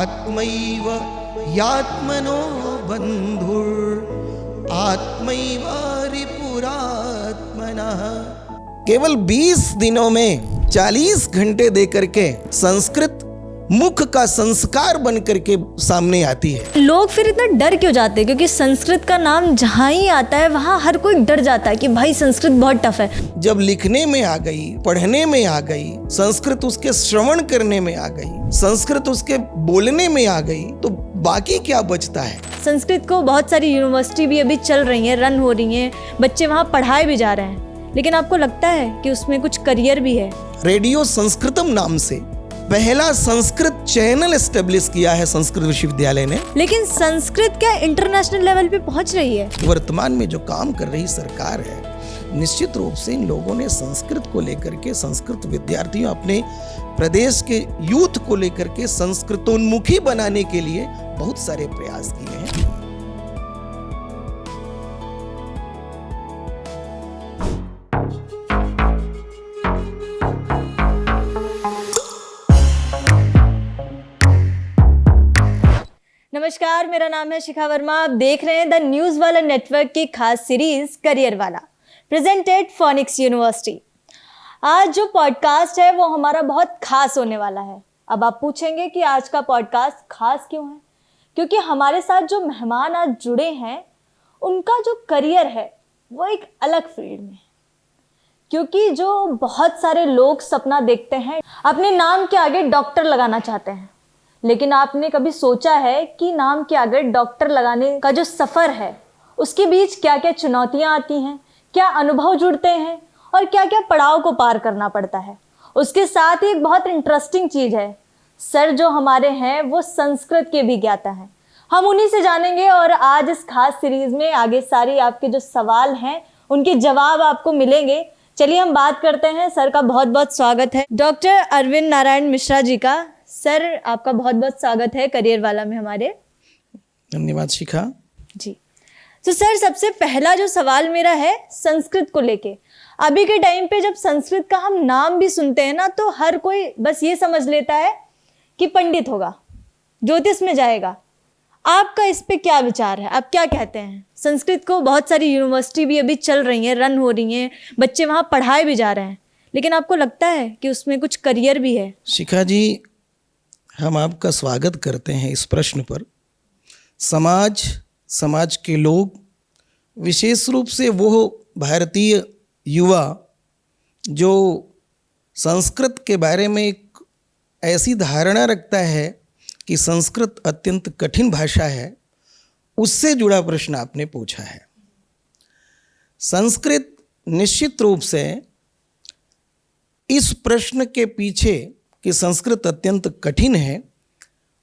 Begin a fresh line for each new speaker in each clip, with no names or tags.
आत्मैव यात्मनो बंधुर आत्मैव रिपुरात्मनः। केवल 20 दिनों में 40 घंटे देकर के संस्कृत मुख का संस्कार बन करके सामने आती है।
लोग फिर इतना डर क्यों जाते हैं? क्योंकि संस्कृत का नाम जहाँ ही आता है वहाँ हर कोई डर जाता है कि भाई संस्कृत बहुत टफ है।
जब लिखने में आ गई, पढ़ने में आ गई, संस्कृत उसके श्रवण करने में आ गई, संस्कृत उसके बोलने में आ गई, तो बाकी क्या बचता है?
संस्कृत को बहुत सारी यूनिवर्सिटी भी अभी चल रही हैं, रन हो रही हैं, बच्चे वहाँ पढ़ाए भी जा रहे हैं, लेकिन आपको लगता है कि उसमें कुछ करियर भी है?
रेडियो संस्कृतम नाम से पहला संस्कृत चैनल एस्टेब्लिश किया है संस्कृत विश्वविद्यालय ने।
लेकिन संस्कृत क्या इंटरनेशनल लेवल पे पहुंच रही है?
वर्तमान में जो काम कर रही सरकार है, निश्चित रूप से इन लोगों ने संस्कृत को लेकर के, संस्कृत विद्यार्थियों, अपने प्रदेश के यूथ को लेकर के संस्कृतोन्मुखी बनाने के लिए बहुत सारे प्रयास किए हैं।
नमस्कार, मेरा नाम है शिखा वर्मा। आप देख रहे हैं द न्यूज़ वाला नेटवर्क की खास सीरीज करियर वाला, प्रेजेंटेड फॉनिक्स यूनिवर्सिटी। आज जो पॉडकास्ट है वो हमारा बहुत खास होने वाला है। अब आप पूछेंगे कि आज का पॉडकास्ट खास क्यों है? क्योंकि हमारे साथ जो मेहमान आज जुड़े हैं उनका जो करियर है वो एक अलग फील्ड में है। क्योंकि जो बहुत सारे लोग सपना देखते हैं, अपने नाम के आगे डॉक्टर लगाना चाहते हैं, लेकिन आपने कभी सोचा है कि नाम के आगे डॉक्टर लगाने का जो सफ़र है उसके बीच क्या क्या चुनौतियां आती हैं, क्या अनुभव जुड़ते हैं और क्या क्या पड़ाव को पार करना पड़ता है? उसके साथ ही एक बहुत इंटरेस्टिंग चीज़ है, सर जो हमारे हैं वो संस्कृत के भी ज्ञाता हैं। हम उन्हीं से जानेंगे और आज इस खास सीरीज में आगे सारी आपके जो सवाल हैं उनके जवाब आपको मिलेंगे। चलिए हम बात करते हैं। सर का बहुत बहुत स्वागत है, डॉक्टर अरविंद नारायण मिश्रा जी का। सर आपका बहुत बहुत स्वागत है करियर वाला में हमारे।
धन्यवाद शिखा
जी। तो सर सबसे पहला जो सवाल मेरा है संस्कृत को लेके। अभी के टाइम पे जब संस्कृत का हम नाम भी सुनते हैं ना, तो हर कोई बस ये समझ लेता है कि पंडित होगा, ज्योतिष में जाएगा। आपका इस पे क्या विचार है? आप क्या कहते हैं? संस्कृत को बहुत सारी यूनिवर्सिटी भी अभी चल रही हैं, रन हो रही हैं, बच्चे वहाँ पढ़ाए भी जा रहे हैं, लेकिन आपको लगता है कि उसमें कुछ करियर भी है?
शिखा जी, हम आपका स्वागत करते हैं इस प्रश्न पर। समाज के लोग, विशेष रूप से वो भारतीय युवा जो संस्कृत के बारे में एक ऐसी धारणा रखता है कि संस्कृत अत्यंत कठिन भाषा है, उससे जुड़ा प्रश्न आपने पूछा है। संस्कृत निश्चित रूप से इस प्रश्न के पीछे कि संस्कृत अत्यंत कठिन है,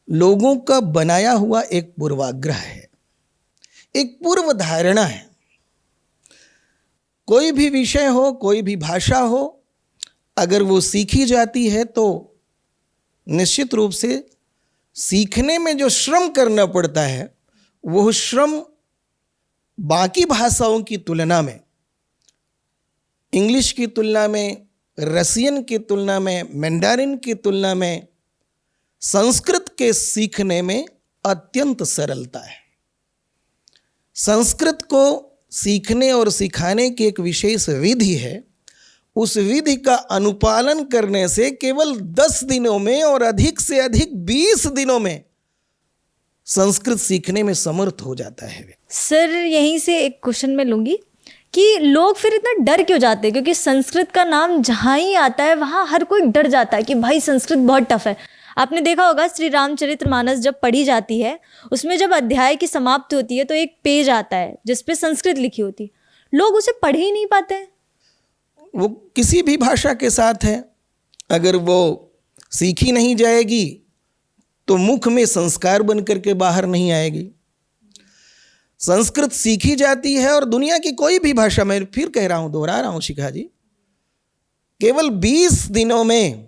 लोगों का बनाया हुआ एक पूर्वाग्रह है, एक पूर्व धारणा है। कोई भी विषय हो, कोई भी भाषा हो, अगर वो सीखी जाती है तो निश्चित रूप से सीखने में जो श्रम करना पड़ता है वो श्रम बाकी भाषाओं की तुलना में, इंग्लिश की तुलना में, रसियन की तुलना में, मैंडारिन की तुलना में संस्कृत के सीखने में अत्यंत सरलता है। संस्कृत को सीखने और सिखाने की एक विशेष विधि है। उस विधि का अनुपालन करने से केवल 10 दिनों में और अधिक से अधिक 20 दिनों में संस्कृत सीखने में समर्थ हो जाता है।
सर यहीं से एक क्वेश्चन मैं लूँगी कि लोग फिर इतना डर क्यों जाते हैं? क्योंकि संस्कृत का नाम जहाँ ही आता है वहाँ हर कोई डर जाता है कि भाई संस्कृत बहुत टफ है। आपने देखा होगा श्री रामचरितमानस जब पढ़ी जाती है, उसमें जब अध्याय की समाप्ति होती है तो एक पेज आता है जिसपे संस्कृत लिखी होती है, लोग उसे पढ़ ही नहीं पाते हैं।
वो किसी भी भाषा के साथ है, अगर वो सीखी नहीं जाएगी तो मुख में संस्कार बन करके बाहर नहीं आएगी। संस्कृत सीखी जाती है और दुनिया की कोई भी भाषा, मैं फिर कह रहा हूं, दोहरा रहा हूं शिखा जी, केवल 20 दिनों में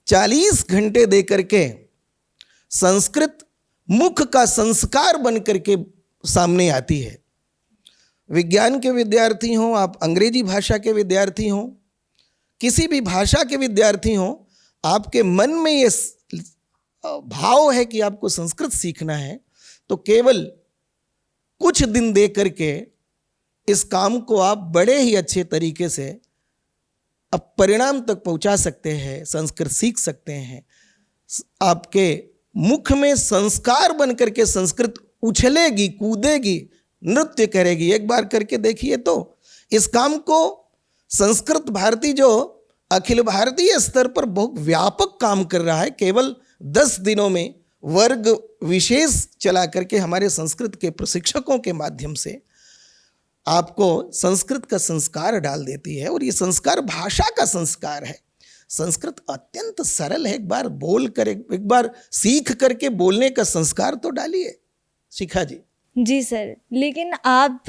40 घंटे दे करके संस्कृत मुख का संस्कार बन करके सामने आती है। विज्ञान के विद्यार्थी हों, आप अंग्रेजी भाषा के विद्यार्थी हों, किसी भी भाषा के विद्यार्थी हों, आपके मन में ये भाव है कि आपको संस्कृत सीखना है, तो केवल कुछ दिन दे करके इस काम को आप बड़े ही अच्छे तरीके से अब परिणाम तक पहुंचा सकते हैं, संस्कृत सीख सकते हैं। आपके मुख में संस्कार बन करके संस्कृत उछलेगी, कूदेगी, नृत्य करेगी। एक बार करके देखिए तो इस काम को संस्कृत भारती जो अखिल भारतीय स्तर पर बहुत व्यापक काम कर रहा है, केवल 10 दिनों में वर्ग विशेष चला करके हमारे संस्कृत के प्रशिक्षकों के माध्यम से आपको संस्कृत का संस्कार डाल देती है। और ये संस्कार भाषा का संस्कार है। संस्कृत अत्यंत सरल है। एक बार बोल कर, एक बार सीख करके बोलने का संस्कार तो डालिए। शिखा जी।
जी सर, लेकिन आप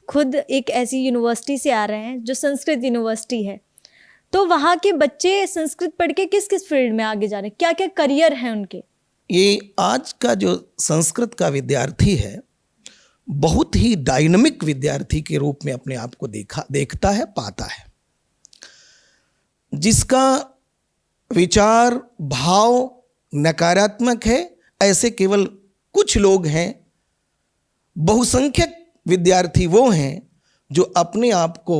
खुद एक ऐसी यूनिवर्सिटी से आ रहे हैं जो संस्कृत यूनिवर्सिटी है, तो वहाँ के बच्चे संस्कृत पढ़ के किस किस फील्ड में आगे जा रहे हैं, क्या क्या करियर हैं उनके?
ये आज का जो संस्कृत का विद्यार्थी है बहुत ही डायनामिक विद्यार्थी के रूप में अपने आप को देखता है, पाता है। जिसका विचार भाव नकारात्मक है, ऐसे केवल कुछ लोग हैं। बहुसंख्यक विद्यार्थी वो हैं जो अपने आप को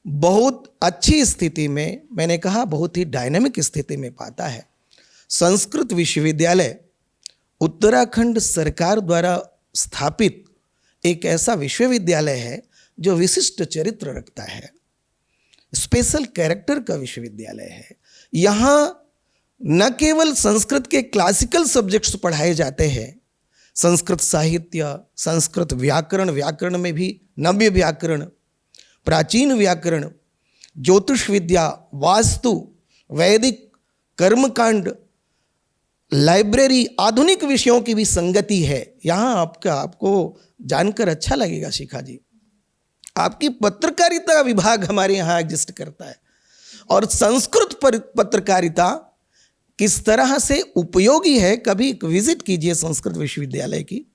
बहुत अच्छी स्थिति में, मैंने कहा बहुत ही डायनामिक स्थिति में पाता है। संस्कृत विश्वविद्यालय उत्तराखंड सरकार द्वारा स्थापित एक ऐसा विश्वविद्यालय है जो विशिष्ट चरित्र रखता है, स्पेशल कैरेक्टर का विश्वविद्यालय है। यहाँ न केवल संस्कृत के क्लासिकल सब्जेक्ट्स पढ़ाए जाते हैं, संस्कृत साहित्य, संस्कृत व्याकरण, व्याकरण में भी नव्य व्याकरण, प्राचीन व्याकरण, ज्योतिष विद्या, वास्तु, वैदिक, कर्मकांड, लाइब्रेरी, आधुनिक विषयों की भी संगति है। यहाँ आपको जानकर अच्छा लगेगा शिखा जी, आपकी पत्रकारिता विभाग हमारे यहाँ एग्जिस्ट करता है। और संस्कृत पत्रकारिता किस तरह से उपयोगी है, कभी विजिट कीजिए संस्कृत विश्वविद्यालय की।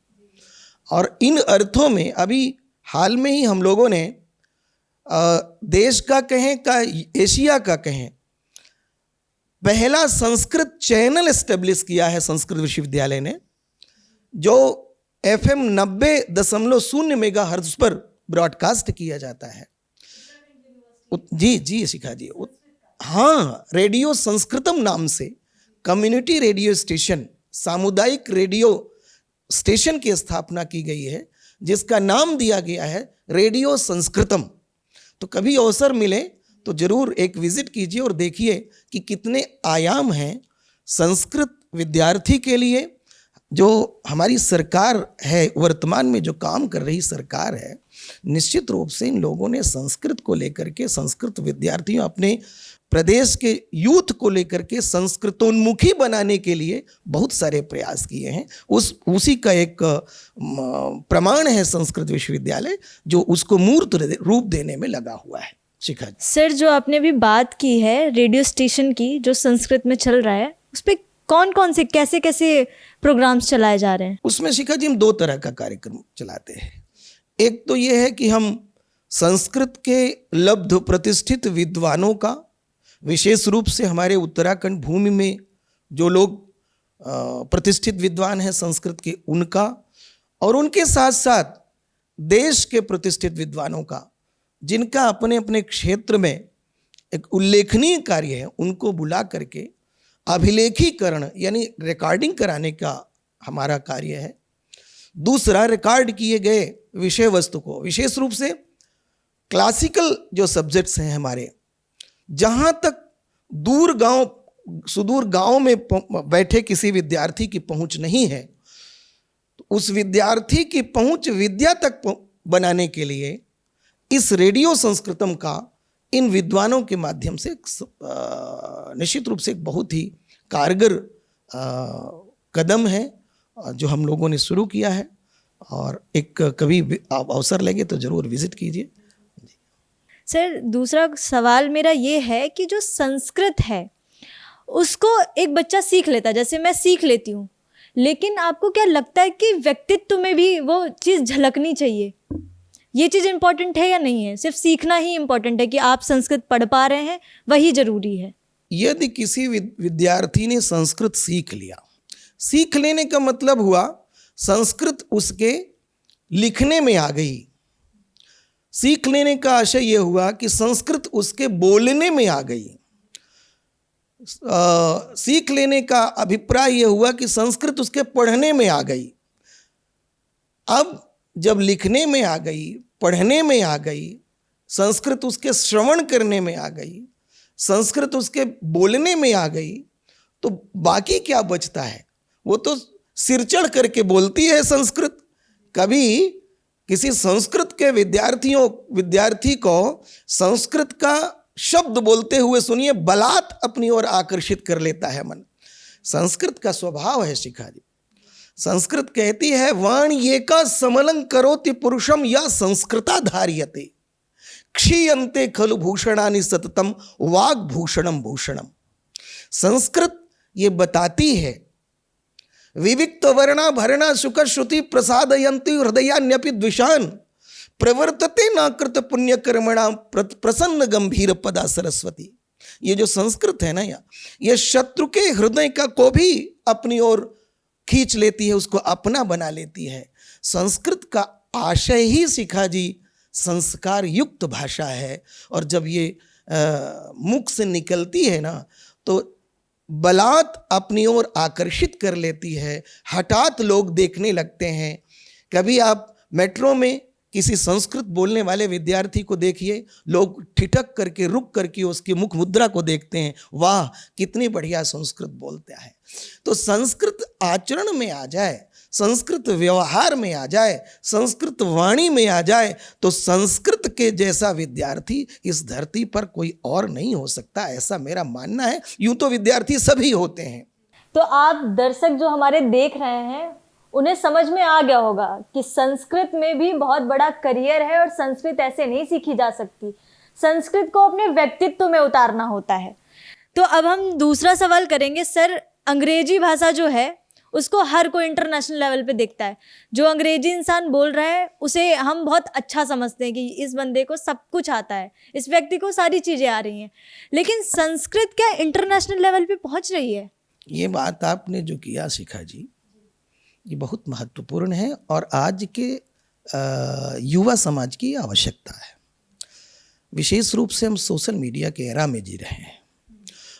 और इन अर्थों में अभी हाल में ही हम लोगों ने देश का कहें का एशिया का कहें पहला संस्कृत चैनल एस्टेब्लिश किया है संस्कृत विश्वविद्यालय ने, जो FM 90.0 मेगाहर्ट्ज पर ब्रॉडकास्ट किया जाता है। जी शिखा जी, हाँ, रेडियो संस्कृतम नाम से कम्युनिटी रेडियो स्टेशन, सामुदायिक रेडियो स्टेशन की स्थापना की गई है, जिसका नाम दिया गया है रेडियो संस्कृतम। तो कभी अवसर मिले तो जरूर एक विजिट कीजिए और देखिए कि कितने आयाम हैं संस्कृत विद्यार्थी के लिए। जो हमारी सरकार है, वर्तमान में जो काम कर रही सरकार है, निश्चित रूप से इन लोगों ने संस्कृत को लेकर के, संस्कृत विद्यार्थियों, अपने प्रदेश के यूथ को लेकर के संस्कृतोन्मुखी बनाने के लिए बहुत सारे प्रयास किए हैं। उसी का एक प्रमाण है संस्कृत विश्वविद्यालय, जो उसको मूर्त रूप देने में लगा हुआ है। शिखा जी।
सर, जो आपने अभी बात की है रेडियो स्टेशन की जो संस्कृत में चल रहा है, उस पर कौन कौन से कैसे कैसे प्रोग्राम्स चलाए जा रहे हैं? उसमें
शिखा जी हम 2 तरह का कार्यक्रम चलाते हैं। एक तो ये है कि हम संस्कृत के लब्ध प्रतिष्ठित विद्वानों का, विशेष रूप से हमारे उत्तराखंड भूमि में जो लोग प्रतिष्ठित विद्वान हैं संस्कृत के, उनका, और उनके साथ साथ देश के प्रतिष्ठित विद्वानों का, जिनका अपने अपने क्षेत्र में एक उल्लेखनीय कार्य है, उनको बुला करके अभिलेखीकरण यानी रिकॉर्डिंग कराने का हमारा कार्य है। दूसरा, रिकॉर्ड किए गए विषय वस्तु को, विशेष रूप से क्लासिकल जो सब्जेक्ट्स हैं हमारे, जहाँ तक सुदूर गांव में बैठे किसी विद्यार्थी की पहुँच नहीं है, तो उस विद्यार्थी की पहुँच विद्या तक बनाने के लिए इस रेडियो संस्कृतम का इन विद्वानों के माध्यम से निश्चित रूप से एक बहुत ही कारगर कदम है जो हम लोगों ने शुरू किया है। और एक कभी आप अवसर लगे तो ज़रूर विजिट कीजिए।
सर, दूसरा सवाल मेरा ये है कि जो संस्कृत है उसको एक बच्चा सीख लेता है, जैसे मैं सीख लेती हूँ, लेकिन आपको क्या लगता है कि व्यक्तित्व में भी वो चीज़ झलकनी चाहिए? ये चीज़ इम्पोर्टेंट है या नहीं है? सिर्फ सीखना ही इम्पोर्टेंट है कि आप संस्कृत पढ़ पा रहे हैं, वही ज़रूरी है?
यदि किसी विद्यार्थी ने संस्कृत सीख लिया, सीख लेने का मतलब हुआ संस्कृत उसके लिखने में आ गई। सीख लेने का आशय यह हुआ कि संस्कृत उसके बोलने में आ गई। सीख लेने का अभिप्राय यह हुआ कि संस्कृत उसके पढ़ने में आ गई। अब जब लिखने में आ गई, पढ़ने में आ गई, संस्कृत उसके श्रवण करने में आ गई, संस्कृत उसके बोलने में आ गई, तो बाकी क्या बचता है? वो तो सिरचढ़ करके बोलती है संस्कृत। कभी किसी संस्कृत के विद्यार्थी को संस्कृत का शब्द बोलते हुए सुनिए, बलात् अपनी ओर आकर्षित कर लेता है मन। संस्कृत का स्वभाव है शिखा जी। संस्कृत कहती है वाण्येका समलं करोति पुरुषम या संस्कृता धार्यते क्षीयन्ते खलु भूषणानि सततम वाग्भूषणम भूषणम। संस्कृत ये बताती है विविक्त वर्णा भरणा सुख श्रुति प्रसादयन्ति हृदयान्यपि द्विषान् प्रवर्तते नाकृत पुण्य कर्मणा प्रसन्न गंभीर पदा सरस्वती। ये जो संस्कृत है ना, ये शत्रु के हृदय को भी अपनी ओर खींच लेती है, उसको अपना बना लेती है। संस्कृत का आशय ही शिखा जी संस्कार युक्त भाषा है। और जब ये मुख से निकलती है ना, तो बलात् अपनी ओर आकर्षित कर लेती है। हठात लोग देखने लगते हैं। कभी आप मेट्रो में किसी संस्कृत बोलने वाले विद्यार्थी को देखिए, लोग ठिठक करके रुक करके उसकी मुख मुद्रा को देखते हैं, वाह कितनी बढ़िया संस्कृत बोलता है। तो संस्कृत आचरण में आ जाए, संस्कृत व्यवहार में आ जाए, संस्कृत वाणी में आ जाए, तो संस्कृत के जैसा विद्यार्थी इस धरती पर कोई और नहीं हो सकता, ऐसा मेरा मानना है। यूं तो विद्यार्थी सभी होते हैं।
तो आप दर्शक जो हमारे देख रहे हैं, उन्हें समझ में आ गया होगा कि संस्कृत में भी बहुत बड़ा करियर है और संस्कृत ऐसे नहीं सीखी जा सकती। संस्कृत को अपने व्यक्तित्व में उतारना होता है। तो अब हम दूसरा सवाल करेंगे। सर, अंग्रेजी भाषा जो है उसको हर कोई इंटरनेशनल लेवल पे देखता है। जो अंग्रेजी इंसान बोल रहा है उसे हम बहुत अच्छा समझते हैं कि इस बंदे को सब कुछ आता है, इस व्यक्ति को सारी चीज़ें आ रही हैं। लेकिन संस्कृत क्या इंटरनेशनल लेवल पे पहुंच रही है?
ये बात आपने जो किया शिखा जी, ये बहुत महत्वपूर्ण है और आज के युवा समाज की आवश्यकता है। विशेष रूप से हम सोशल मीडिया के एरा में जी रहे हैं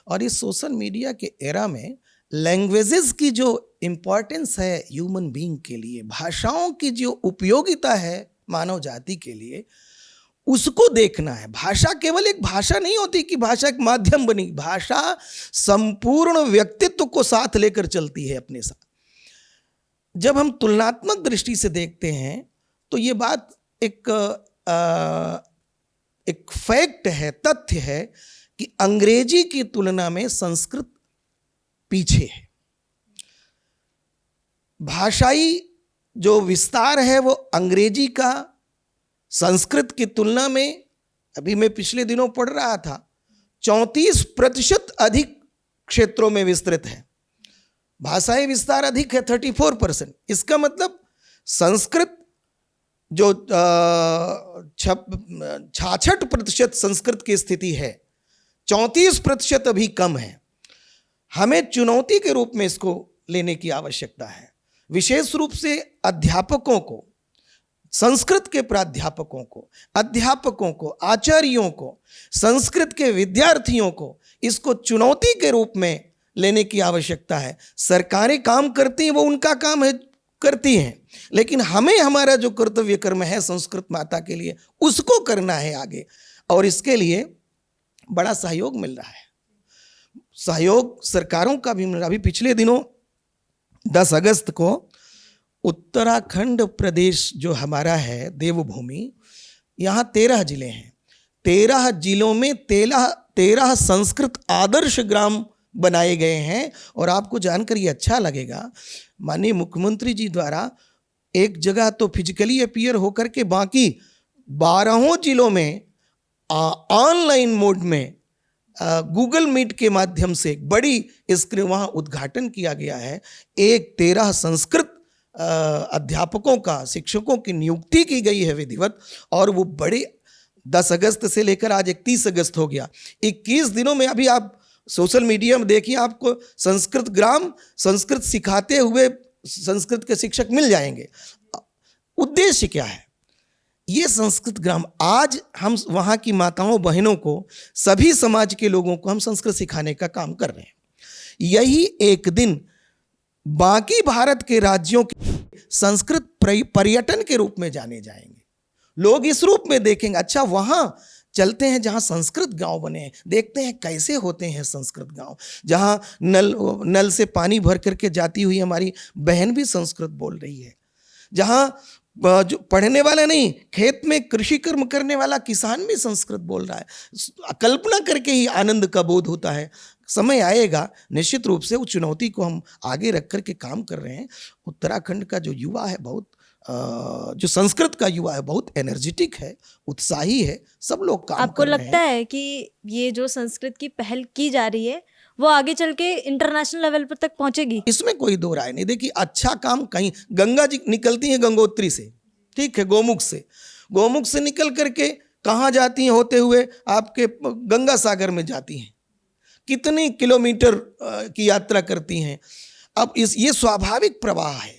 और इस सोशल मीडिया के एरा में लैंग्वेजेस की जो इम्पोर्टेंस है ह्यूमन बीइंग के लिए, भाषाओं की जो उपयोगिता है मानव जाति के लिए, उसको देखना है। भाषा केवल एक भाषा नहीं होती कि भाषा एक माध्यम बनी। भाषा संपूर्ण व्यक्तित्व को साथ लेकर चलती है अपने साथ। जब हम तुलनात्मक दृष्टि से देखते हैं तो ये बात एक फैक्ट है, तथ्य है कि अंग्रेजी की तुलना में संस्कृत पीछे है। भाषाई जो विस्तार है वो अंग्रेजी का संस्कृत की तुलना में, अभी मैं पिछले दिनों पढ़ रहा था, 34% अधिक क्षेत्रों में विस्तृत है। भाषाई विस्तार अधिक है 34%। इसका मतलब संस्कृत जो 66% संस्कृत की स्थिति है, 34% अभी कम है। हमें चुनौती के रूप में इसको लेने की आवश्यकता है। विशेष रूप से अध्यापकों को, संस्कृत के प्राध्यापकों को, अध्यापकों को, आचार्यों को, संस्कृत के विद्यार्थियों को इसको चुनौती के रूप में लेने की आवश्यकता है। सरकारें काम करती हैं, वो उनका काम है, करती हैं, लेकिन हमें हमारा जो कर्तव्य कर्म है संस्कृत माता के लिए, उसको करना है आगे। और इसके लिए बड़ा सहयोग मिल रहा है। सहयोग सरकारों का भी मिल रहा है। अभी पिछले दिनों 10 अगस्त को उत्तराखंड प्रदेश जो हमारा है देवभूमि, यहाँ 13 जिले हैं। 13 जिलों में 13 संस्कृत आदर्श ग्राम बनाए गए हैं। और आपको जानकर ये अच्छा लगेगा, माननीय मुख्यमंत्री जी द्वारा एक जगह तो फिजिकली अपीयर होकर के बाकी 12 जिलों में ऑनलाइन मोड में गूगल मीट के माध्यम से एक बड़ी स्क्रीन वहाँ उद्घाटन किया गया है। 13 संस्कृत अध्यापकों का, शिक्षकों की नियुक्ति की गई है विधिवत। और वो बड़े 10 अगस्त से लेकर आज 31 अगस्त हो गया, 21 दिनों में अभी आप सोशल मीडिया में देखिए, आपको संस्कृत ग्राम, संस्कृत सिखाते हुए संस्कृत के शिक्षक मिल जाएंगे। उद्देश्य क्या है? ये संस्कृत ग्राम, आज हम वहाँ की माताओं बहनों को, सभी समाज के लोगों को हम संस्कृत सिखाने का काम कर रहे हैं। यही एक दिन बाकी भारत के राज्यों के संस्कृत पर्यटन के रूप में जाने जाएंगे। लोग इस रूप में देखेंगे, अच्छा वहाँ चलते हैं जहाँ संस्कृत गांव बने हैं, देखते हैं कैसे होते हैं संस्कृत गांव, जहाँ नल से पानी भर करके जाती हुई हमारी बहन भी संस्कृत बोल रही है, जहाँ जो पढ़ने वाला नहीं, खेत में कृषि कर्म करने वाला किसान भी संस्कृत बोल रहा है। कल्पना करके ही आनंद का बोध होता है। समय आएगा, निश्चित रूप से उस चुनौती को हम आगे रख करके काम कर रहे हैं। उत्तराखंड का जो युवा है, बहुत जो संस्कृत का युवा है, बहुत एनर्जेटिक है, उत्साही है, सब लोग काम
आपको
कर रहे हैं।
लगता है कि ये जो संस्कृत की पहल की जा रही है वो आगे चल के इंटरनेशनल लेवल पर तक पहुंचेगी?
इसमें कोई दो राय नहीं। देखिए, अच्छा काम कहीं, गंगा जी निकलती हैं गंगोत्री से, ठीक है, गोमुख से निकल करके कहाँ जाती हैं? होते हुए आपके गंगा सागर में जाती हैं। कितनी किलोमीटर की यात्रा करती हैं। अब ये स्वाभाविक प्रवाह है।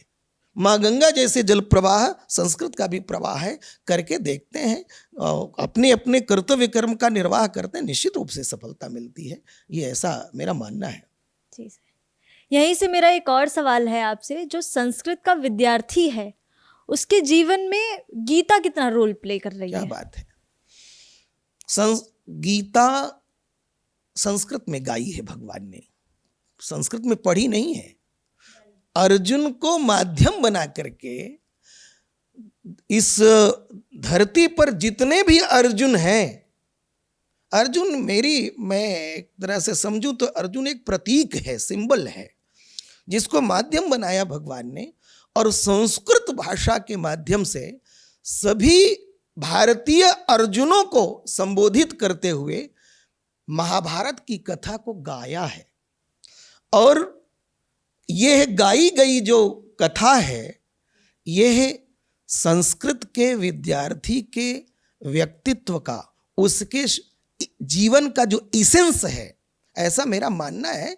माँ गंगा जैसे जल प्रवाह संस्कृत का भी प्रवाह है। करके देखते हैं, अपने अपने कर्तव्य कर्म का निर्वाह करते हैं, निश्चित रूप से सफलता मिलती है। ये ऐसा मेरा मानना है।
जी सर, यहीं से मेरा एक और सवाल है आपसे। जो संस्कृत का विद्यार्थी है उसके जीवन में गीता कितना रोल प्ले कर रही है?
क्या बात है। गीता संस्कृत में गाई है भगवान ने, संस्कृत में पढ़ी नहीं है। अर्जुन को माध्यम बना करके इस धरती पर जितने भी अर्जुन हैं, अर्जुन मैं एक तरह से समझूं तो अर्जुन एक प्रतीक है, सिंबल है, जिसको माध्यम बनाया भगवान ने। और संस्कृत भाषा के माध्यम से सभी भारतीय अर्जुनों को संबोधित करते हुए महाभारत की कथा को गाया है। और यह गाई गई जो कथा है, यह संस्कृत के विद्यार्थी के व्यक्तित्व का, उसके जीवन का जो इसेंस है, ऐसा मेरा मानना है।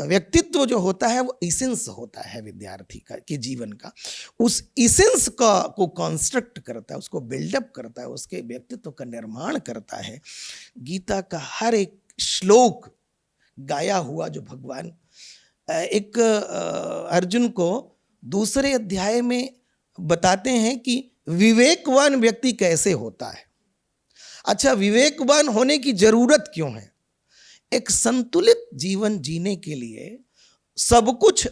व्यक्तित्व जो होता है वो इसेंस होता है विद्यार्थी का के जीवन का। उस इसेंस को कंस्ट्रक्ट करता है, उसको बिल्डअप करता है, उसके व्यक्तित्व का निर्माण करता है। गीता का हर एक श्लोक गाया हुआ जो भगवान एक अर्जुन को दूसरे अध्याय में बताते हैं कि विवेकवान व्यक्ति कैसे होता है। अच्छा, विवेकवान होने की जरूरत क्यों है? एक संतुलित जीवन जीने के लिए सब कुछ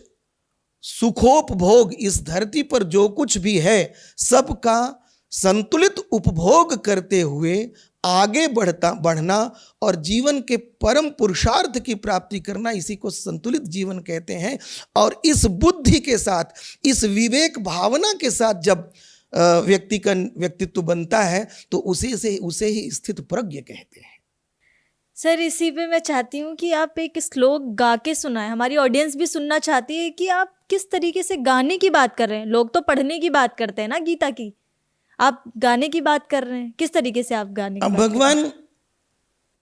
सुखोपभोग, इस धरती पर जो कुछ भी है सबका संतुलित उपभोग करते हुए आगे बढ़ना और जीवन के परम पुरुषार्थ की प्राप्ति करना, इसी को संतुलित जीवन कहते हैं। और इस बुद्धि के साथ, इस विवेक भावना के साथ जब व्यक्ति का व्यक्तित्व बनता है तो उसे ही स्थित प्रज्ञ कहते हैं।
सर, इसी पे मैं चाहती हूँ कि आप एक श्लोक गा के सुनाएं। हमारी ऑडियंस भी सुनना चाहती है कि आप किस तरीके से गाने की बात कर रहे हैं। लोग तो पढ़ने की बात करते हैं ना गीता की, आप गाने की बात कर रहे हैं, किस तरीके से आप गाने की बात
भगवान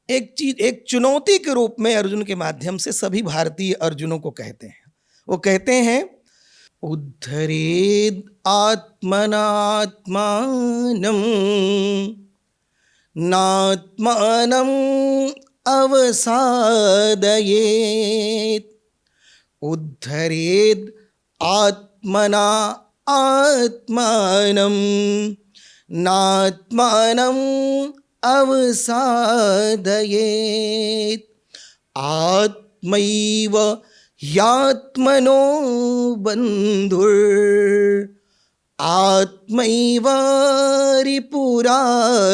एक चुनौती के रूप में अर्जुन के माध्यम से सभी भारतीय अर्जुनों को कहते हैं। वो कहते हैं, उद्धरेद आत्मनात्मानं नात्मानं अवसादयेत्। उद्धरेद आत्मना आत्मानं नात्मानं अवसादयेत्। आत्मैव ह्यात्मनो बन्धुर् आत्मैव रिपुरात्मनः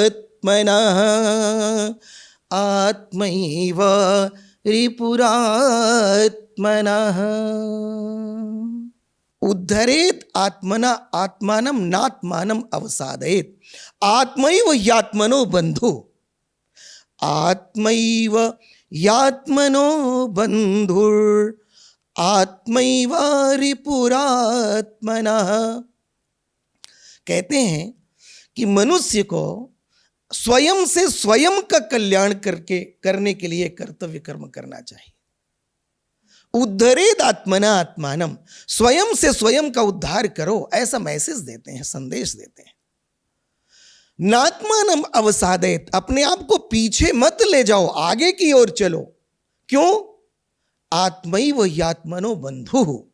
आत्मैव रिपुरात्मनः। उद्धरेत आत्मना आत्मानं नात्मानं अवसादयेत्। आत्मैव ह्यात्मनो बन्धु आत्मैव ह्यात्मनो बन्धुर् आत्मैव रिपुरात्मनः। कहते हैं कि मनुष्य को स्वयं से स्वयं का कल्याण करने के लिए कर्तव्य कर्म करना चाहिए। उद्धरेद आत्मना आत्मानम, स्वयं से स्वयं का उद्धार करो, ऐसा मैसेज देते हैं, संदेश देते हैं। नात्मानम अवसादेत, अपने आप को पीछे मत ले जाओ, आगे की ओर चलो। क्यों? आत्मैव ह्यात्मनो बंधु,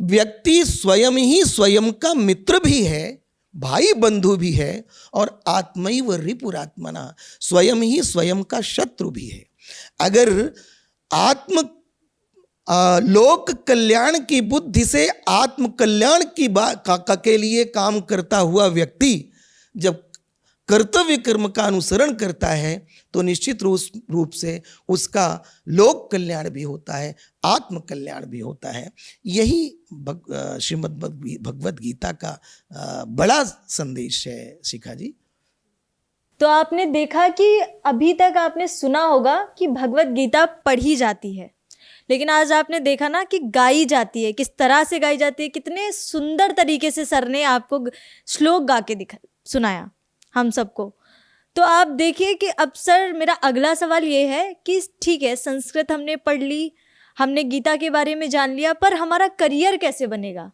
व्यक्ति स्वयं ही स्वयं का मित्र भी है, भाई बंधु भी है, और आत्मैव रिपुरात्मना, स्वयं ही स्वयं का शत्रु भी है। अगर लोक कल्याण की बुद्धि से आत्म कल्याण के लिए काम करता हुआ व्यक्ति जब कर्तव्य कर्म का अनुसरण करता है तो निश्चित रूप से उसका लोक कल्याण भी होता है, आत्म कल्याण भी होता है। यही श्रीमद् भगवद गीता का बड़ा संदेश है शिखा जी।
तो आपने देखा कि अभी तक आपने सुना होगा कि भगवद गीता पढ़ी जाती है, लेकिन आज आपने देखा ना कि गाई जाती है, किस तरह से गाई जाती है। कितने सुंदर तरीके से सर ने आपको श्लोक गा के सुनाया हम सबको। तो आप देखिए कि अब सर, मेरा अगला सवाल ये है कि ठीक है, संस्कृत हमने पढ़ ली, हमने गीता के बारे में जान लिया, पर हमारा करियर कैसे बनेगा?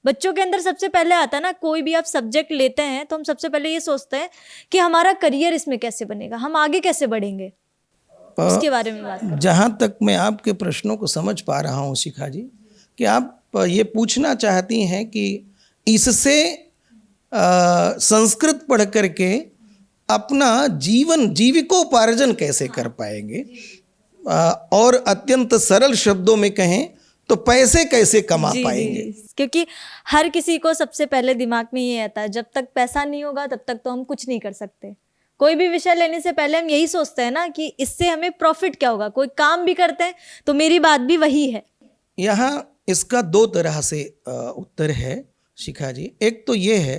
बच्चों के अंदर सबसे पहले आता है ना, कोई भी आप सब्जेक्ट लेते हैं तो हम सबसे पहले ये सोचते हैं कि हमारा करियर इसमें कैसे बनेगा, हम आगे कैसे बढ़ेंगे, उसके बारे में बात करें।
जहाँ तक मैं आपके प्रश्नों को समझ पा रहा हूँ शिखा जी, कि आप ये पूछना चाहती हैं कि इससे संस्कृत पढ़ करके अपना जीविकोपार्जन कैसे कर पाएंगे, और अत्यंत सरल शब्दों में कहें तो पैसे कैसे कमा पाएंगे।
क्योंकि हर किसी को सबसे पहले दिमाग में ये आता है, जब तक पैसा नहीं होगा तब तक तो हम कुछ नहीं कर सकते। कोई भी विषय लेने से पहले हम यही सोचते हैं ना कि इससे हमें प्रॉफिट क्या होगा। कोई काम भी करते हैं तो मेरी बात भी वही है।
यहाँ इसका दो तरह से उत्तर है शिखा जी। एक तो ये है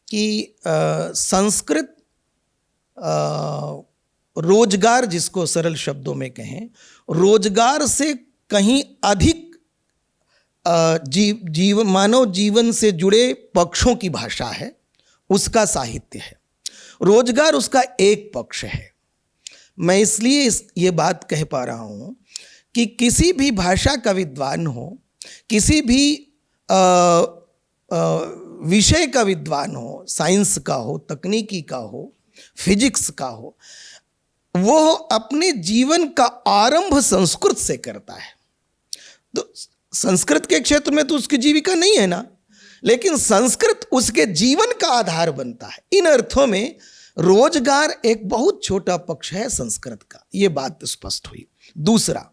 कि संस्कृत रोजगार, जिसको सरल शब्दों में कहें, रोजगार से कहीं अधिक मानव जीवन से जुड़े पक्षों की भाषा है, उसका साहित्य है। रोजगार उसका एक पक्ष है। मैं इसलिए ये बात कह पा रहा हूँ कि किसी भी भाषा का विद्वान हो, किसी भी विषय का विद्वान हो, साइंस का हो, तकनीकी का हो, फिजिक्स का हो, वो अपने जीवन का आरंभ संस्कृत से करता है। तो संस्कृत के क्षेत्र में तो उसकी जीविका नहीं है ना, लेकिन संस्कृत उसके जीवन का आधार बनता है। इन अर्थों में रोजगार एक बहुत छोटा पक्ष है संस्कृत का, ये बात स्पष्ट हुई। दूसरा,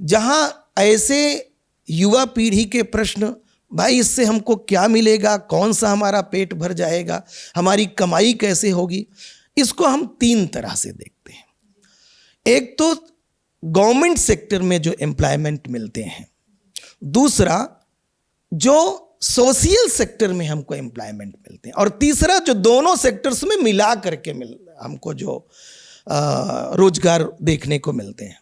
जहां ऐसे युवा पीढ़ी के प्रश्न, भाई इससे हमको क्या मिलेगा, कौन सा हमारा पेट भर जाएगा, हमारी कमाई कैसे होगी, इसको हम तीन तरह से देखते हैं। एक तो गवर्नमेंट सेक्टर में जो एम्प्लॉयमेंट मिलते हैं, दूसरा जो सोशल सेक्टर में हमको एम्प्लॉयमेंट मिलते हैं, और तीसरा जो दोनों सेक्टर्स में मिला करके हमको जो रोजगार देखने को मिलते हैं।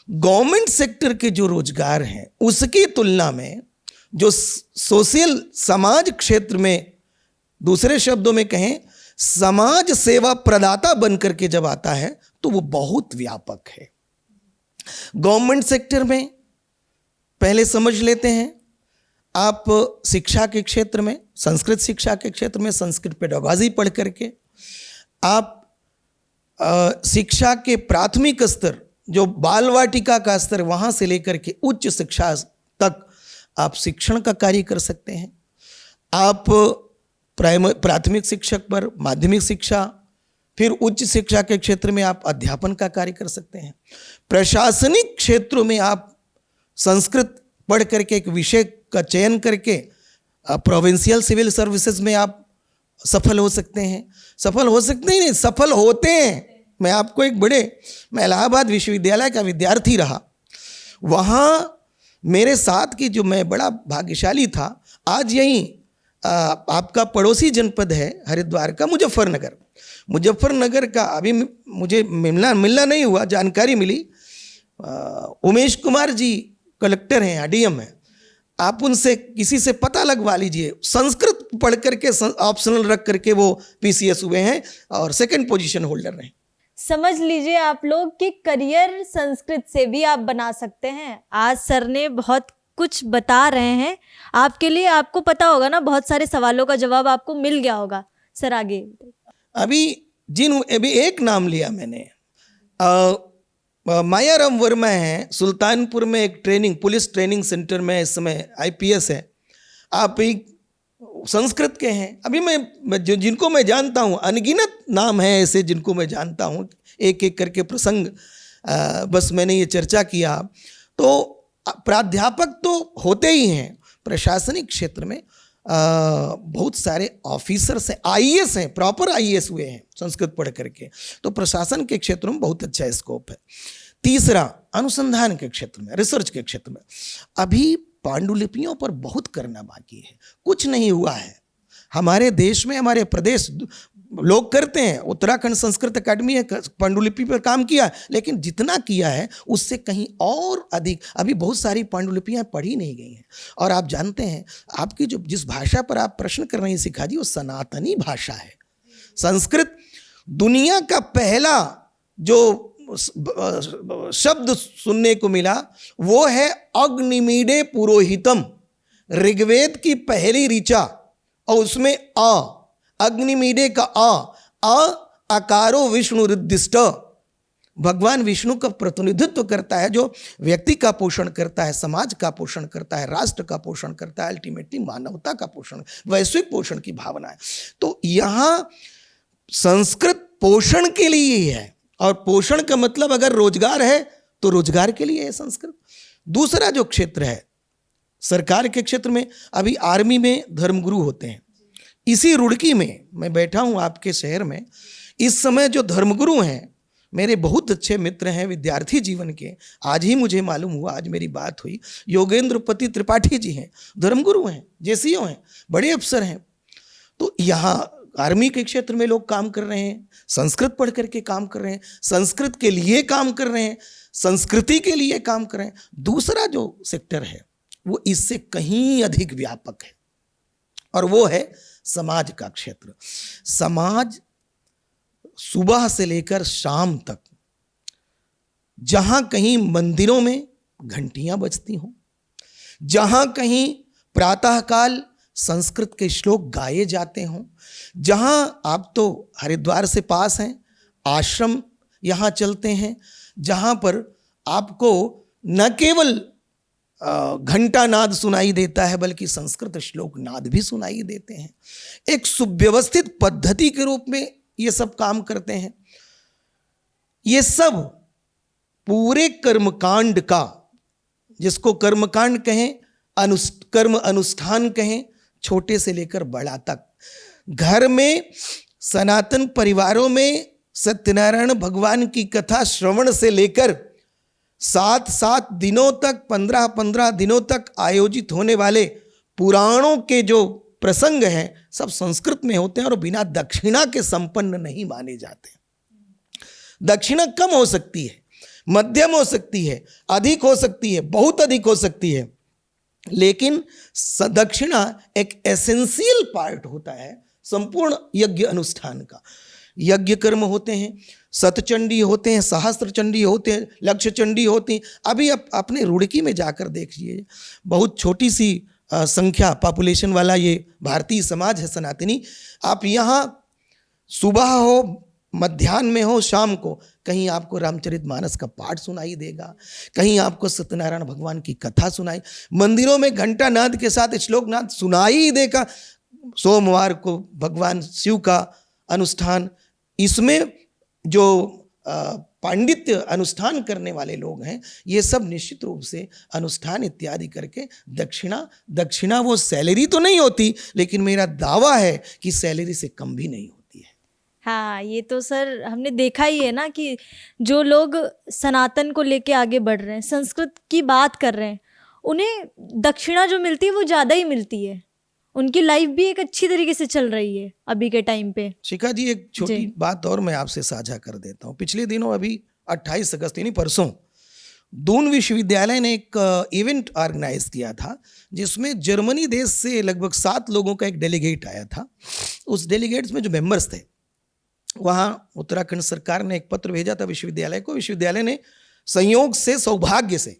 गवर्नमेंट सेक्टर के जो रोजगार हैं उसकी तुलना में जो सोशल समाज क्षेत्र में, दूसरे शब्दों में कहें समाज सेवा प्रदाता बनकर के जब आता है तो वो बहुत व्यापक है। गवर्नमेंट सेक्टर में पहले समझ लेते हैं, आप शिक्षा के क्षेत्र में, संस्कृत शिक्षा के क्षेत्र में संस्कृत पेडागॉजी पढ़ करके आप शिक्षा के प्राथमिक स्तर, जो बाल वाटिका का स्तर, वहाँ से लेकर के उच्च शिक्षा तक आप शिक्षण का कार्य कर सकते हैं। आप प्राथमिक शिक्षक पर माध्यमिक शिक्षा, फिर उच्च शिक्षा के क्षेत्र में आप अध्यापन का कार्य कर सकते हैं। प्रशासनिक क्षेत्रों में आप संस्कृत पढ़ करके एक विषय का चयन करके प्रोविंशियल सिविल सर्विसेज में आप सफल हो सकते हैं। सफल हो सकते हैं नहीं, सफल होते हैं। मैं आपको मैं इलाहाबाद विश्वविद्यालय का विद्यार्थी रहा, वहाँ मेरे साथ की जो मैं बड़ा भाग्यशाली था, आज यहीं आपका पड़ोसी जनपद है हरिद्वार का मुजफ्फरनगर का, अभी मुझे मिलना नहीं हुआ, जानकारी मिली, उमेश कुमार जी कलेक्टर हैं, डीएम हैं, आप उनसे किसी से पता लगवा लीजिए। संस्कृत संस्कृत पढ़ करके ऑप्शनल रख करके वो पीसीएस हुए हैं और सेकंड पोजीशन होल्डर रहे।
समझ लीजिए आप लोग कि करियर संस्कृत से भी आप बना सकते हैं। आज सर ने बहुत कुछ बता रहे हैं आपके लिए, आपको पता होगा ना, बहुत सारे सवालों का जवाब आपको मिल गया होगा। सर आगे।
अभी एक नाम लिया मैंने, मायाराम वर्मा है, सुल्तानपुर में एक पुलिस ट्रेनिंग सेंटर में इस समय आईपीएस है। आप एक संस्कृत के हैं। अभी मैं जिनको मैं जानता हूँ, अनगिनत नाम है ऐसे जिनको मैं जानता हूँ, एक एक करके प्रसंग बस मैंने ये चर्चा किया। तो प्राध्यापक तो होते ही हैं, प्रशासनिक क्षेत्र में बहुत सारे ऑफिसर्स हैं, आईएएस हैं, प्रॉपर आईएएस हुए हैं संस्कृत पढ़ करके। तो प्रशासन के क्षेत्र में बहुत अच्छा स्कोप है। तीसरा, अनुसंधान के क्षेत्र में, रिसर्च के क्षेत्र में अभी पांडुलिपियों पर बहुत करना बाकी है, कुछ नहीं हुआ है। हमारे देश में, हमारे प्रदेश लोग करते हैं, उत्तराखंड संस्कृत अकादमी है, पांडुलिपि पर काम किया, लेकिन जितना किया है उससे कहीं और अधिक अभी बहुत सारी पांडुलिपियां पढ़ी नहीं गई हैं। और आप जानते हैं, आपकी जो जिस भाषा पर आप प्रश्न कर रहे हैं शिखा जी, वो सनातनी भाषा है। संस्कृत दुनिया का पहला जो शब्द सुनने को मिला वो है अग्निमीडे पुरोहितम, ऋग्वेद की पहली ऋचा, और उसमें अग्निमीडे का अकारो विष्णु निर्दिष्ट, भगवान विष्णु का प्रतिनिधित्व करता है, जो व्यक्ति का पोषण करता है, समाज का पोषण करता है, राष्ट्र का पोषण करता है, अल्टीमेटली मानवता का पोषण, वैश्विक पोषण की भावना है। तो यहाँ संस्कृत पोषण के लिए ही है, और पोषण का मतलब अगर रोजगार है तो रोजगार के लिए है संस्कृत। दूसरा जो क्षेत्र है सरकार के क्षेत्र में, अभी आर्मी में धर्मगुरु होते हैं। इसी रुड़की में मैं बैठा हूं आपके शहर में, इस समय जो धर्मगुरु हैं मेरे बहुत अच्छे मित्र हैं विद्यार्थी जीवन के, आज ही मुझे मालूम हुआ, आज मेरी बात हुई, योगेंद्रपति त्रिपाठी जी हैं, धर्मगुरु हैं, जेसीओ हैं, बड़े अफसर हैं। तो यहाँ आर्मी के क्षेत्र में लोग काम कर रहे हैं, संस्कृत पढ़ करके काम कर रहे हैं, संस्कृत के लिए काम कर रहे हैं, संस्कृति के लिए काम कर रहे हैं। दूसरा जो सेक्टर है वो इससे कहीं अधिक व्यापक है, और वो है समाज का क्षेत्र। समाज सुबह से लेकर शाम तक, जहां कहीं मंदिरों में घंटियां बजती हों, जहां कहीं प्रातःकाल संस्कृत के श्लोक गाए जाते हों, जहां आप तो हरिद्वार से पास हैं, आश्रम यहाँ चलते हैं, जहां पर आपको न केवल घंटा नाद सुनाई देता है बल्कि संस्कृत श्लोक नाद भी सुनाई देते हैं। एक सुव्यवस्थित पद्धति के रूप में ये सब काम करते हैं। ये सब पूरे कर्मकांड का, जिसको कर्मकांड कहें, कर्म अनुष्ठान कहें, छोटे से लेकर बड़ा तक, घर में सनातन परिवारों में सत्यनारायण भगवान की कथा श्रवण से लेकर 7-7 दिनों तक, 15-15 दिनों तक आयोजित होने वाले पुराणों के जो प्रसंग हैं सब संस्कृत में होते हैं, और बिना दक्षिणा के संपन्न नहीं माने जाते। दक्षिणा कम हो सकती है, मध्यम हो सकती है, अधिक हो सकती है, बहुत अधिक हो सकती है, लेकिन दक्षिणा एक एसेंशियल पार्ट होता है संपूर्ण यज्ञ अनुष्ठान का। यज्ञ कर्म होते हैं, सतचंडी होते हैं, सहस्त्र चंडी होते हैं, लक्ष्य चंडी होती हैं। अभी आप अपने रुड़की में जाकर देखिए, बहुत छोटी सी संख्या पॉपुलेशन वाला ये भारतीय समाज है सनातनी। आप यहाँ सुबह हो, मध्याह्न में हो, शाम को कहीं आपको रामचरितमानस का पाठ सुनाई देगा, कहीं आपको सत्यनारायण भगवान की कथा सुनाई, मंदिरों में घंटा नाद के साथ श्लोक नाद सुनाई देगा। सोमवार को भगवान शिव का अनुष्ठान, इसमें जो पांडित्य अनुष्ठान करने वाले लोग हैं ये सब निश्चित रूप से अनुष्ठान इत्यादि करके दक्षिणा वो सैलरी तो नहीं होती, लेकिन मेरा दावा है कि सैलरी से कम भी नहीं होती है।
हाँ, ये तो सर हमने देखा ही है ना कि जो लोग सनातन को लेके आगे बढ़ रहे हैं, संस्कृत की बात कर रहे हैं, उन्हें दक्षिणा जो मिलती है वो ज़्यादा ही मिलती है। उनकी लाइफ भी एक अच्छी तरीके से चल रही है अभी के टाइम पे।
शिखा जी, एक छोटी बात और मैं आपसे साझा कर देता हूँ। पिछले दिनों अभी 28 अगस्त यानी परसों दून विश्वविद्यालय ने एक इवेंट ऑर्गेनाइज किया था जिसमें जर्मनी देश से लगभग 7 लोगों का एक डेलीगेट आया था। उस डेलीगेट्स में जो मेंबर्स थे, वहाँ उत्तराखंड सरकार ने एक पत्र भेजा था विश्वविद्यालय को। विश्वविद्यालय ने संयोग से, सौभाग्य से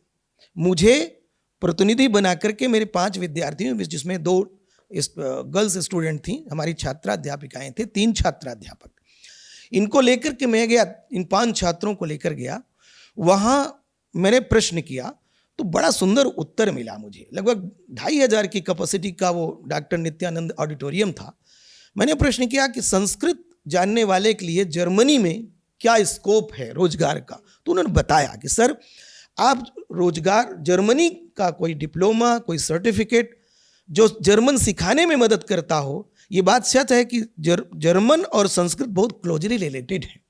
मुझे प्रतिनिधि बना करके मेरे 5 विद्यार्थियों, जिसमें 2 गर्ल्स स्टूडेंट थी, हमारी छात्राध्यापिकाएं थे, 3 छात्राध्यापक, इनको लेकर के मैं गया, इन 5 छात्रों को लेकर गया। वहाँ मैंने प्रश्न किया तो बड़ा सुंदर उत्तर मिला मुझे। लगभग 2500 की कैपेसिटी का वो डॉक्टर नित्यानंद ऑडिटोरियम था। मैंने प्रश्न किया कि संस्कृत जानने वाले के लिए जर्मनी में क्या स्कोप है रोजगार का। तो उन्होंने बताया कि सर, आप रोजगार, जर्मनी का कोई डिप्लोमा, कोई सर्टिफिकेट जो जर्मन सिखाने में मदद करता हो, ये बात सच है कि जर्मन और संस्कृत बहुत क्लोजली रिलेटेड है।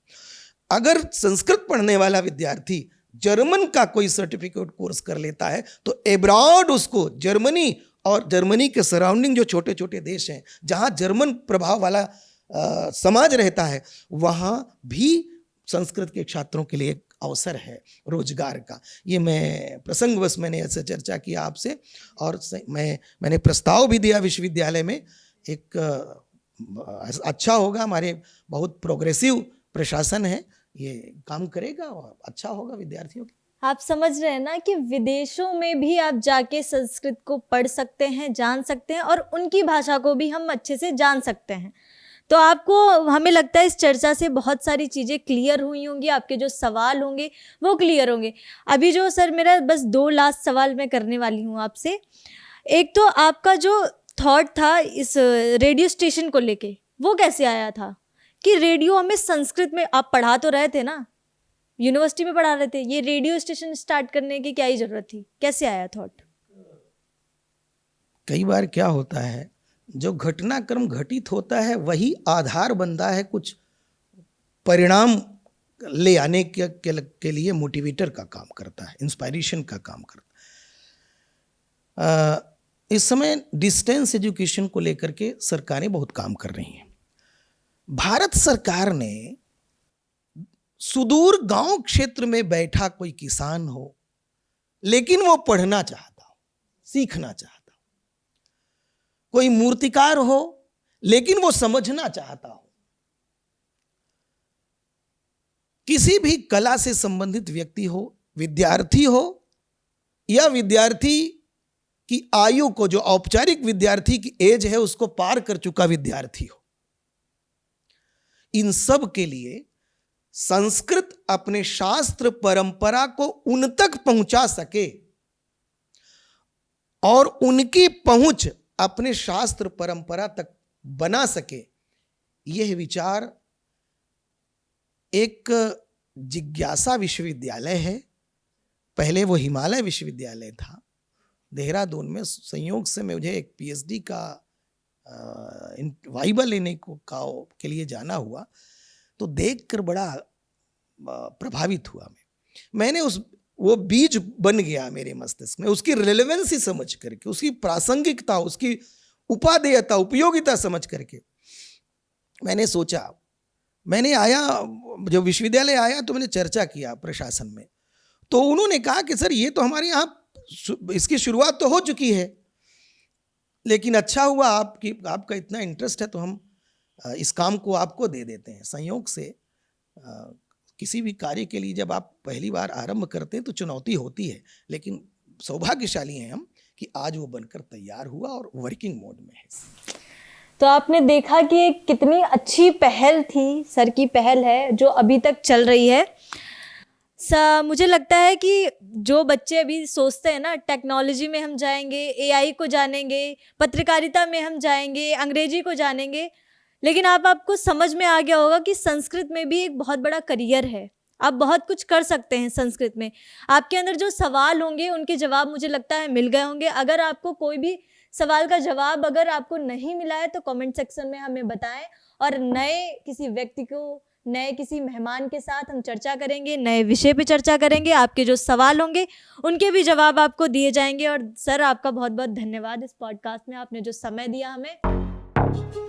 अगर संस्कृत पढ़ने वाला विद्यार्थी जर्मन का कोई सर्टिफिकेट कोर्स कर लेता है तो एब्रॉड उसको जर्मनी और जर्मनी के सराउंडिंग जो छोटे छोटे देश हैं जहाँ जर्मन प्रभाव वाला समाज रहता है, वहाँ भी संस्कृत के छात्रों के लिए अवसर है रोजगार का। ये मैं प्रसंगवश मैंने ऐसे चर्चा किया आपसे, और मैंने प्रस्ताव भी दिया विश्वविद्यालय में। एक अच्छा होगा, हमारे बहुत प्रोग्रेसिव प्रशासन है, ये काम करेगा और अच्छा होगा विद्यार्थियों के।
आप समझ रहे हैं ना कि विदेशों में भी आप जाके संस्कृत को पढ़ सकते हैं, जान सकते हैं, और उनकी भाषा को भी हम अच्छे से जान सकते हैं। तो आपको, हमें लगता है इस चर्चा से बहुत सारी चीज़ें क्लियर हुई होंगी, आपके जो सवाल होंगे वो क्लियर होंगे। अभी जो सर, मेरा बस 2 लास्ट सवाल मैं करने वाली हूँ आपसे। एक तो आपका जो थॉट था इस रेडियो स्टेशन को लेके, वो कैसे आया था कि रेडियो हमें संस्कृत में, आप पढ़ा तो रहे थे ना, यूनिवर्सिटी में पढ़ा रहे थे, ये रेडियो स्टेशन स्टार्ट करने की क्या ही जरूरत थी, कैसे आया थॉट?
कई बार क्या होता है, जो घटनाक्रम घटित होता है वही आधार बनता है कुछ परिणाम ले आने के लिए मोटिवेटर का काम करता है, इंस्पायरेशन का काम करता है। इस समय डिस्टेंस एजुकेशन को लेकर के सरकारें बहुत काम कर रही हैं। भारत सरकार ने सुदूर गांव क्षेत्र में बैठा कोई किसान हो, लेकिन वो पढ़ना चाहता हो, सीखना चाहता हो, कोई मूर्तिकार हो लेकिन वो समझना चाहता हो, किसी भी कला से संबंधित व्यक्ति हो, विद्यार्थी हो या विद्यार्थी की आयु को, जो औपचारिक विद्यार्थी की एज है उसको पार कर चुका विद्यार्थी हो, इन सब के लिए संस्कृत अपने शास्त्र परंपरा को उन तक पहुंचा सके और उनकी पहुंच अपने शास्त्र परंपरा तक बना सके, यह विचार एक जिज्ञासा विश्वविद्यालय है। पहले वो हिमालय विश्वविद्यालय था, देहरादून में संयोग से मुझे एक पीएचडी का वाइवा लेने के लिए जाना हुआ, तो देखकर बड़ा प्रभावित हुआ मैंने वो बीज बन गया मेरे मस्तिष्क में, उसकी रिलेवेंसी समझ करके, उसकी प्रासंगिकता, उसकी उपादेयता, उपयोगिता समझ करके मैंने सोचा, मैंने आया, जब विश्वविद्यालय आया तो मैंने चर्चा किया प्रशासन में, तो उन्होंने कहा कि सर ये तो हमारे यहाँ इसकी शुरुआत तो हो चुकी है, लेकिन अच्छा हुआ आपका इतना इंटरेस्ट है तो हम इस काम को आपको दे देते हैं। संयोग से किसी भी कार्य के लिए जब आप पहली बार आरंभ करते हैं तो चुनौती होती है, लेकिन सौभाग्यशाली हैं हम कि आज वो बनकर तैयार हुआ और वर्किंग मोड में है।
तो आपने देखा कि कितनी अच्छी पहल थी, सर की पहल है जो अभी तक चल रही है। मुझे लगता है कि जो बच्चे अभी सोचते हैं ना, टेक्नोलॉजी में हम जाएंगे, एआई को जानेंगे, पत्रकारिता में हम जाएंगे, अंग्रेजी को जानेंगे, लेकिन आपको समझ में आ गया होगा कि संस्कृत में भी एक बहुत बड़ा करियर है। आप बहुत कुछ कर सकते हैं संस्कृत में। आपके अंदर जो सवाल होंगे उनके जवाब मुझे लगता है मिल गए होंगे। अगर आपको कोई भी सवाल का जवाब अगर आपको नहीं मिला है तो कमेंट सेक्शन में हमें बताएं, और नए किसी व्यक्ति को, नए किसी मेहमान के साथ हम चर्चा करेंगे, नए विषय पे चर्चा करेंगे। आपके जो सवाल होंगे उनके भी जवाब आपको दिए जाएंगे। और सर, आपका बहुत बहुत धन्यवाद इस पॉडकास्ट में आपने जो समय दिया हमें।